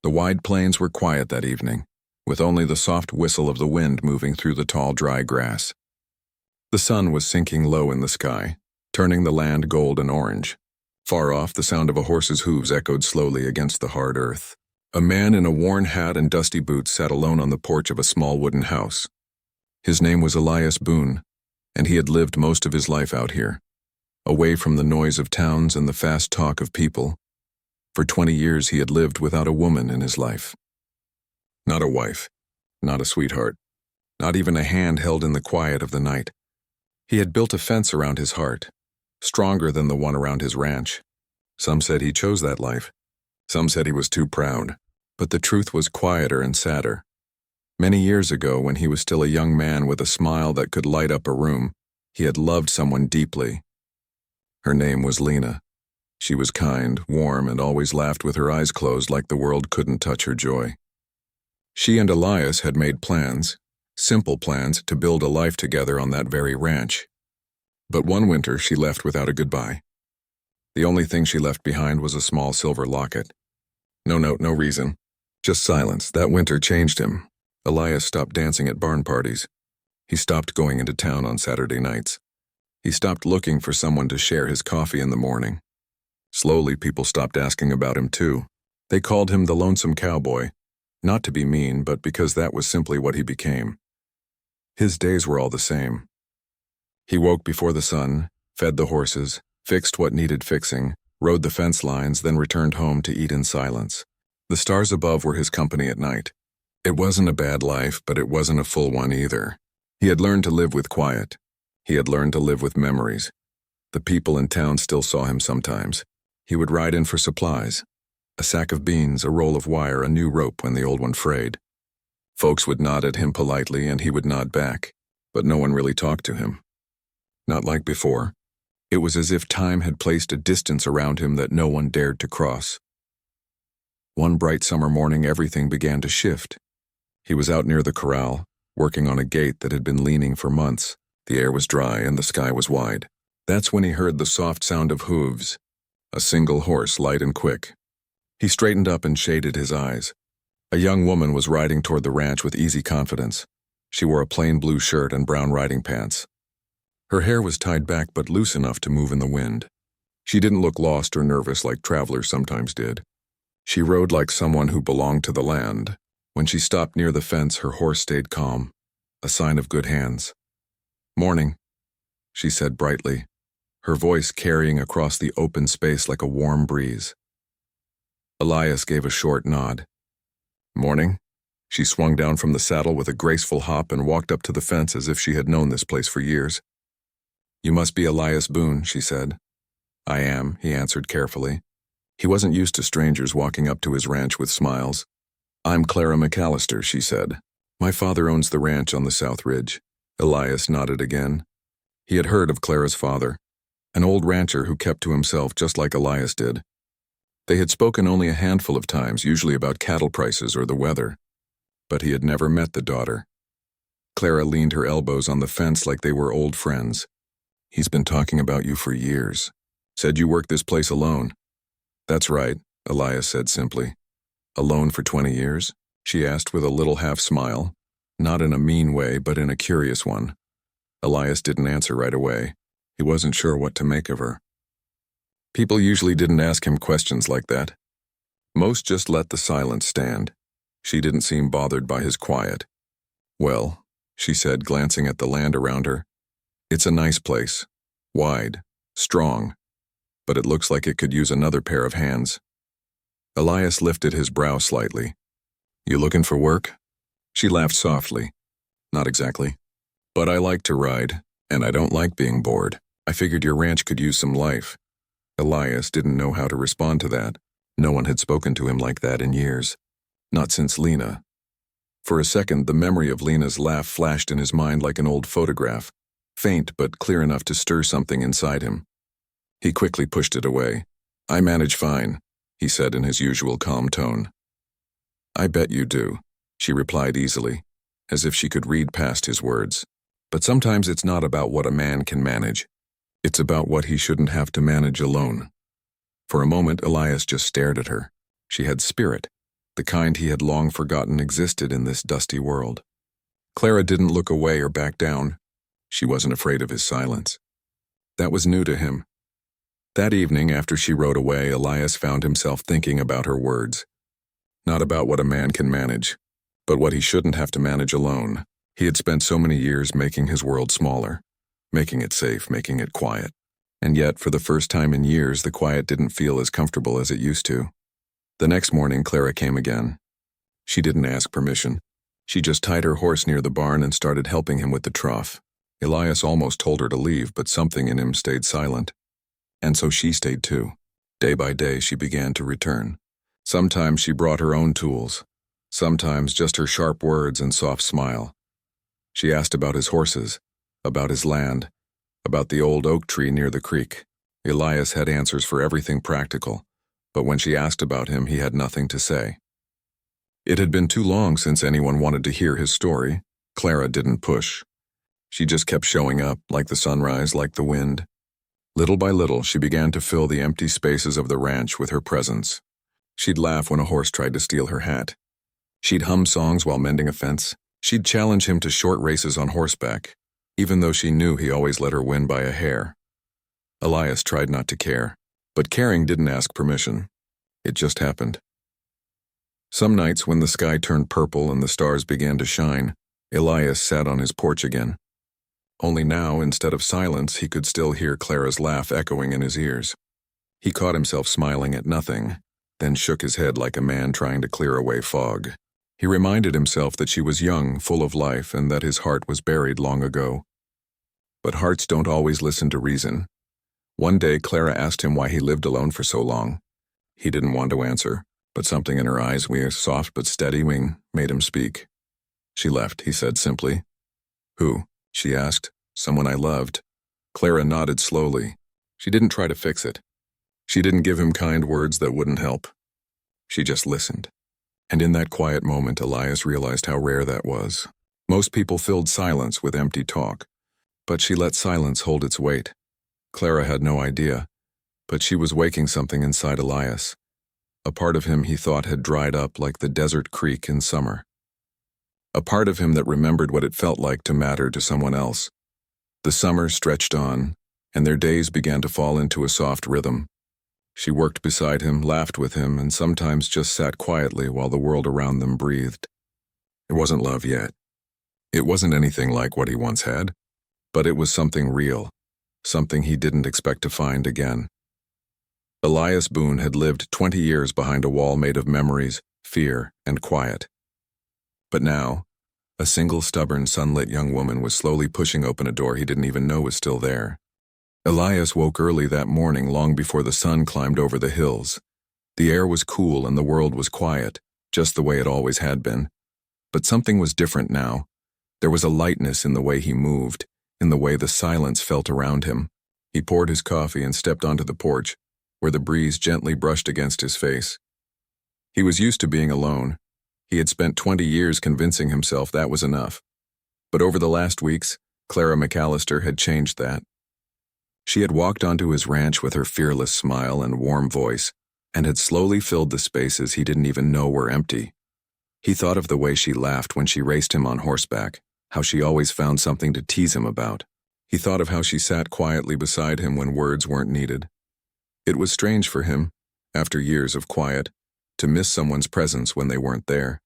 The wide plains were quiet that evening, with only the soft whistle of the wind moving through the tall, dry grass. The sun was sinking low in the sky, turning the land gold and orange. Far off, the sound of a horse's hooves echoed slowly against the hard earth. A man in a worn hat and dusty boots sat alone on the porch of a small wooden house. His name was Elias Boone, and he had lived most of his life out here, away from the noise of towns and the fast talk of people. For 20 years he had lived without a woman in his life. Not a wife, not a sweetheart, not even a hand held in the quiet of the night. He had built a fence around his heart, stronger than the one around his ranch. Some said he chose that life. Some said he was too proud. But the truth was quieter and sadder. Many years ago, when he was still a young man with a smile that could light up a room, he had loved someone deeply. Her name was Lena. She was kind, warm, and always laughed with her eyes closed like the world couldn't touch her joy. She and Elias had made plans, simple plans, to build a life together on that very ranch. But one winter she left without a goodbye. The only thing she left behind was a small silver locket. No note, no reason. Just silence. That winter changed him. Elias stopped dancing at barn parties. He stopped going into town on Saturday nights. He stopped looking for someone to share his coffee in the morning. Slowly, people stopped asking about him too. They called him the lonesome cowboy, not to be mean, but because that was simply what he became. His days were all the same. He woke before the sun, fed the horses, fixed what needed fixing, rode the fence lines, then returned home to eat in silence. The stars above were his company at night. It wasn't a bad life, but it wasn't a full one either. He had learned to live with quiet. He had learned to live with memories. The people in town still saw him sometimes. He would ride in for supplies. A sack of beans, a roll of wire, a new rope when the old one frayed. Folks would nod at him politely and he would nod back, but no one really talked to him. Not like before. It was as if time had placed a distance around him that no one dared to cross. One bright summer morning, everything began to shift. He was out near the corral, working on a gate that had been leaning for months. The air was dry and the sky was wide. That's when he heard the soft sound of hooves, a single horse, light and quick. He straightened up and shaded his eyes. A young woman was riding toward the ranch with easy confidence. She wore a plain blue shirt and brown riding pants. Her hair was tied back but loose enough to move in the wind. She didn't look lost or nervous like travelers sometimes did. She rode like someone who belonged to the land. When she stopped near the fence, her horse stayed calm, a sign of good hands. "Morning," she said brightly, her voice carrying across the open space like a warm breeze. Elias gave a short nod. "Morning." She swung down from the saddle with a graceful hop and walked up to the fence as if she had known this place for years. "You must be Elias Boone," she said. "I am," he answered carefully. He wasn't used to strangers walking up to his ranch with smiles. "I'm Clara McAllister," she said. "My father owns the ranch on the South Ridge." Elias nodded again. He had heard of Clara's father, an old rancher who kept to himself just like Elias did. They had spoken only a handful of times, usually about cattle prices or the weather. But he had never met the daughter. Clara leaned her elbows on the fence like they were old friends. "He's been talking about you for years. Said you worked this place alone." "That's right," Elias said simply. "Alone for 20 years?" she asked with a little half-smile, not in a mean way, but in a curious one. Elias didn't answer right away. He wasn't sure what to make of her. People usually didn't ask him questions like that. Most just let the silence stand. She didn't seem bothered by his quiet. "Well," she said, glancing at the land around her, "it's a nice place. Wide, strong, but it looks like it could use another pair of hands." Elias lifted his brow slightly. "You looking for work?" She laughed softly. "Not exactly. But I like to ride, and I don't like being bored. I figured your ranch could use some life." Elias didn't know how to respond to that. No one had spoken to him like that in years. Not since Lena. For a second, the memory of Lena's laugh flashed in his mind like an old photograph, faint but clear enough to stir something inside him. He quickly pushed it away. "I manage fine," he said in his usual calm tone. "I bet you do," she replied easily, as if she could read past his words. But sometimes it's not about what a man can manage. It's about what he shouldn't have to manage alone. For a moment, Elias just stared at her. She had spirit. the kind he had long forgotten existed in this dusty world. Clara didn't look away or back down. She wasn't afraid of his silence. That was new to him. That evening, after she rode away, Elias found himself thinking about her words. Not about what a man can manage, but what he shouldn't have to manage alone. He had spent so many years making his world smaller, making it safe, making it quiet. And yet, for the first time in years, the quiet didn't feel as comfortable as it used to. The next morning, Clara came again. She didn't ask permission. She just tied her horse near the barn and started helping him with the trough. Elias almost told her to leave, but something in him stayed silent. And so she stayed too. Day by day, she began to return. Sometimes she brought her own tools. Sometimes just her sharp words and soft smile. She asked about his horses, about his land, about the old oak tree near the creek. Elias had answers for everything practical, but when she asked about him, he had nothing to say. It had been too long since anyone wanted to hear his story. Clara didn't push. She just kept showing up, like the sunrise, like the wind. Little by little, she began to fill the empty spaces of the ranch with her presence. She'd laugh when a horse tried to steal her hat. She'd hum songs while mending a fence. She'd challenge him to short races on horseback, even though she knew he always let her win by a hair. Elias tried not to care, but caring didn't ask permission. It just happened. Some nights when the sky turned purple and the stars began to shine, Elias sat on his porch again. Only now, instead of silence, he could still hear Clara's laugh echoing in his ears. He caught himself smiling at nothing, then shook his head like a man trying to clear away fog. He reminded himself that she was young, full of life, and that his heart was buried long ago. But hearts don't always listen to reason. One day, Clara asked him why he lived alone for so long. He didn't want to answer, but something in her eyes, a soft but steady wing, made him speak. She left, he said simply. Who? She asked. Someone I loved. Clara nodded slowly. She didn't try to fix it. She didn't give him kind words that wouldn't help. She just listened. And in that quiet moment, Elias realized how rare that was. Most people filled silence with empty talk, but she let silence hold its weight. Clara had no idea, but she was waking something inside Elias. A part of him he thought had dried up like the desert creek in summer. A part of him that remembered what it felt like to matter to someone else. The summer stretched on, and their days began to fall into a soft rhythm. She worked beside him, laughed with him, and sometimes just sat quietly while the world around them breathed. It wasn't love yet. It wasn't anything like what he once had, but it was something real, something he didn't expect to find again. Elias Boone had lived 20 years behind a wall made of memories, fear, and quiet. But now, a single stubborn, sunlit young woman was slowly pushing open a door he didn't even know was still there. Elias woke early that morning, long before the sun climbed over the hills. The air was cool and the world was quiet, just the way it always had been. But something was different now. There was a lightness in the way he moved, in the way the silence felt around him. He poured his coffee and stepped onto the porch, where the breeze gently brushed against his face. He was used to being alone. He had spent 20 years convincing himself that was enough. But over the last weeks, Clara McAllister had changed that. She had walked onto his ranch with her fearless smile and warm voice, and had slowly filled the spaces he didn't even know were empty. He thought of the way she laughed when she raced him on horseback, how she always found something to tease him about. He thought of how she sat quietly beside him when words weren't needed. It was strange for him, after years of quiet, to miss someone's presence when they weren't there.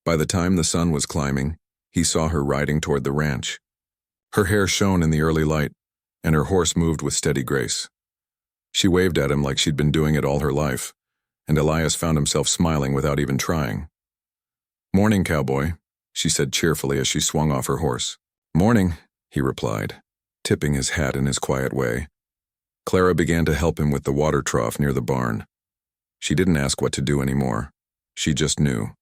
By the time the sun was climbing, he saw her riding toward the ranch. Her hair shone in the early light, and her horse moved with steady grace. She waved at him like she'd been doing it all her life, and Elias found himself smiling without even trying. "Morning, cowboy," she said cheerfully as she swung off her horse. "Morning," he replied, tipping his hat in his quiet way. Clara began to help him with the water trough near the barn. She didn't ask what to do anymore. She just knew.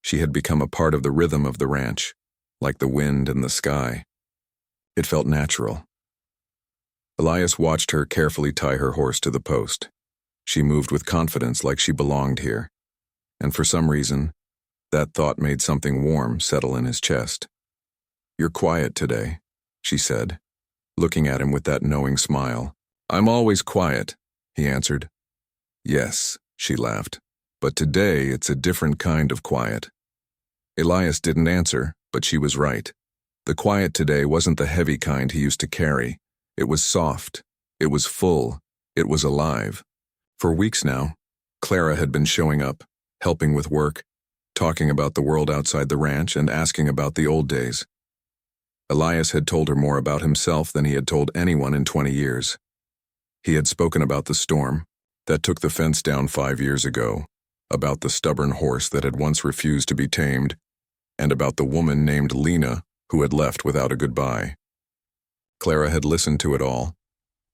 She had become a part of the rhythm of the ranch, like the wind and the sky. It felt natural. Elias watched her carefully tie her horse to the post. She moved with confidence like she belonged here. And for some reason, that thought made something warm settle in his chest. "You're quiet today," she said, looking at him with that knowing smile. "I'm always quiet," he answered. "Yes," she laughed. But today it's a different kind of quiet. Elias didn't answer, but she was right. The quiet today wasn't the heavy kind he used to carry. It was soft. It was full. It was alive. For weeks now, Clara had been showing up, helping with work, talking about the world outside the ranch and asking about the old days. Elias had told her more about himself than he had told anyone in 20 years. He had spoken about the storm that took the fence down 5 years ago, about the stubborn horse that had once refused to be tamed, and about the woman named Lena who had left without a goodbye. Clara had listened to it all.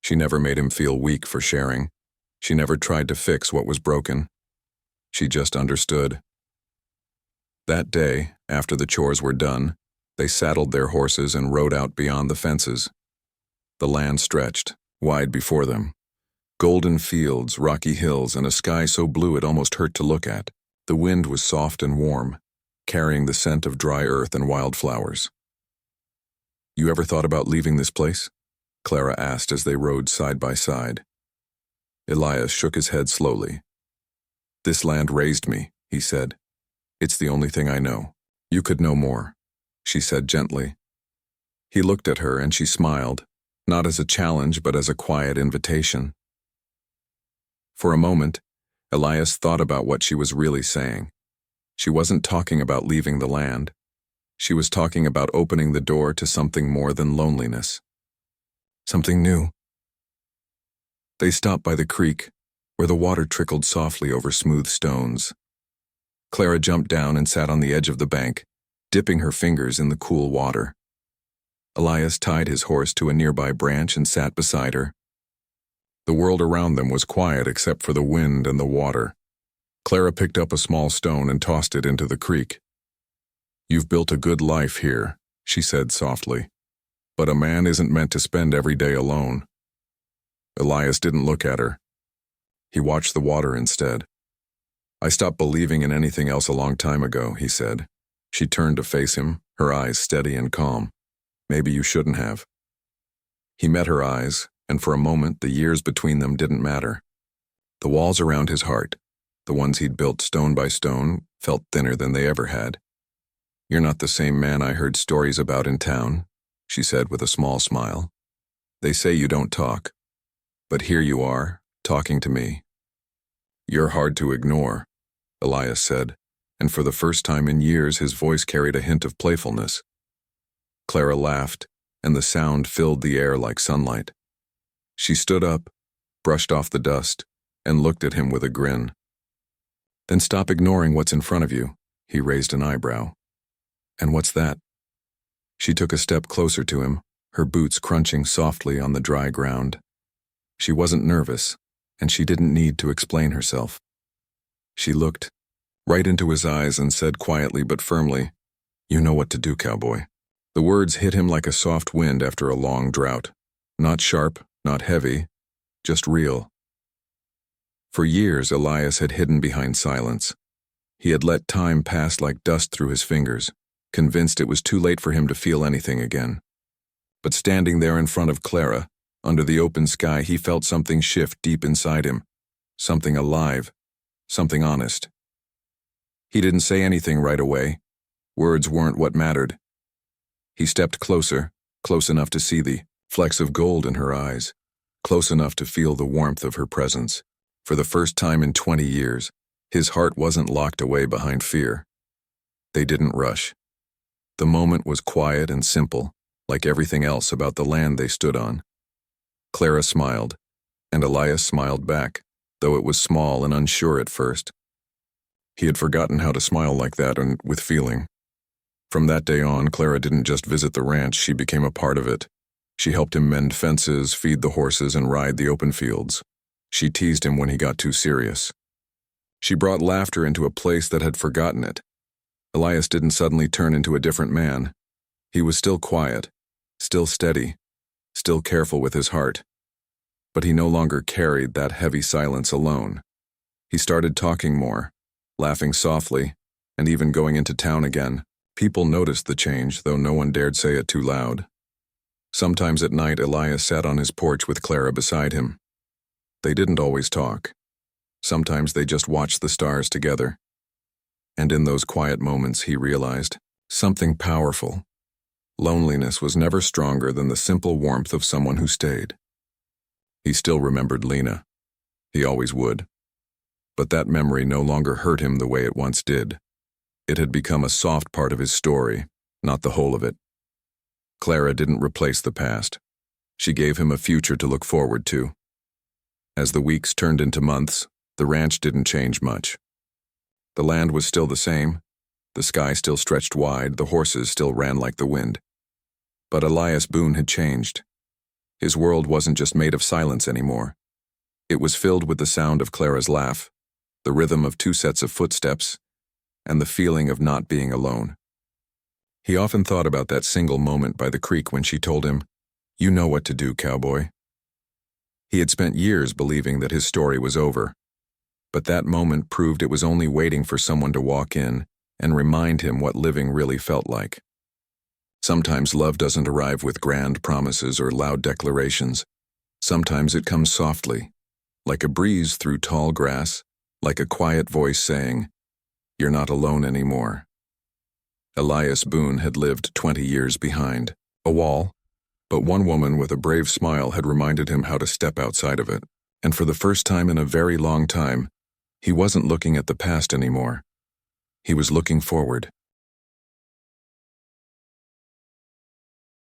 She never made him feel weak for sharing. She never tried to fix what was broken. She just understood. That day, after the chores were done, they saddled their horses and rode out beyond the fences. The land stretched, wide before them. Golden fields, rocky hills, and a sky so blue it almost hurt to look at. The wind was soft and warm, carrying the scent of dry earth and wildflowers. "You ever thought about leaving this place?" Clara asked as they rode side by side. Elias shook his head slowly. "This land raised me," he said. "It's the only thing I know." "You could know more," she said gently. He looked at her and she smiled, not as a challenge but as a quiet invitation. For a moment, Elias thought about what she was really saying. She wasn't talking about leaving the land. She was talking about opening the door to something more than loneliness. Something new. They stopped by the creek, where the water trickled softly over smooth stones. Clara jumped down and sat on the edge of the bank, dipping her fingers in the cool water. Elias tied his horse to a nearby branch and sat beside her. The world around them was quiet except for the wind and the water. Clara picked up a small stone and tossed it into the creek. "You've built a good life here," she said softly. "But a man isn't meant to spend every day alone." Elias didn't look at her. He watched the water instead. "I stopped believing in anything else a long time ago," he said. She turned to face him, her eyes steady and calm. "Maybe you shouldn't have." He met her eyes, and for a moment the years between them didn't matter. The walls around his heart, the ones he'd built stone by stone, felt thinner than they ever had. "You're not the same man I heard stories about in town," she said with a small smile. "They say you don't talk, but here you are, talking to me." "You're hard to ignore," Elias said, and for the first time in years his voice carried a hint of playfulness. Clara laughed, and the sound filled the air like sunlight. She stood up, brushed off the dust, and looked at him with a grin. "Then stop ignoring what's in front of you," he raised an eyebrow. "And what's that?" She took a step closer to him, her boots crunching softly on the dry ground. She wasn't nervous, and she didn't need to explain herself. She looked right into his eyes and said quietly but firmly, "You know what to do, cowboy." The words hit him like a soft wind after a long drought. Not sharp, not heavy, just real. For years, Elias had hidden behind silence. He had let time pass like dust through his fingers, convinced it was too late for him to feel anything again. But standing there in front of Clara, under the open sky, he felt something shift deep inside him. Something alive, something honest. He didn't say anything right away. Words weren't what mattered. He stepped closer, close enough to see the flecks of gold in her eyes, close enough to feel the warmth of her presence. For the first time in 20 years, his heart wasn't locked away behind fear. They didn't rush. The moment was quiet and simple, like everything else about the land they stood on. Clara smiled, and Elias smiled back, though it was small and unsure at first. He had forgotten how to smile like that and with feeling. From that day on, Clara didn't just visit the ranch, she became a part of it. She helped him mend fences, feed the horses, and ride the open fields. She teased him when he got too serious. She brought laughter into a place that had forgotten it. Elias didn't suddenly turn into a different man. He was still quiet, still steady, still careful with his heart. But he no longer carried that heavy silence alone. He started talking more, laughing softly, and even going into town again. People noticed the change, though no one dared say it too loud. Sometimes at night, Elias sat on his porch with Clara beside him. They didn't always talk. Sometimes they just watched the stars together. And in those quiet moments, he realized something powerful. Loneliness was never stronger than the simple warmth of someone who stayed. He still remembered Lena. He always would. But that memory no longer hurt him the way it once did. It had become a soft part of his story, not the whole of it. Clara didn't replace the past. She gave him a future to look forward to. As the weeks turned into months, the ranch didn't change much. The land was still the same. The sky still stretched wide, the horses still ran like the wind. But Elias Boone had changed. His world wasn't just made of silence anymore. It was filled with the sound of Clara's laugh, the rhythm of 2 sets of footsteps, and the feeling of not being alone. He often thought about that single moment by the creek when she told him, "You know what to do, cowboy." He had spent years believing that his story was over, but that moment proved it was only waiting for someone to walk in and remind him what living really felt like. Sometimes love doesn't arrive with grand promises or loud declarations. Sometimes it comes softly, like a breeze through tall grass, like a quiet voice saying, "You're not alone anymore." Elias Boone had lived 20 years behind a wall, but one woman with a brave smile had reminded him how to step outside of it. And for the first time in a very long time, he wasn't looking at the past anymore. He was looking forward.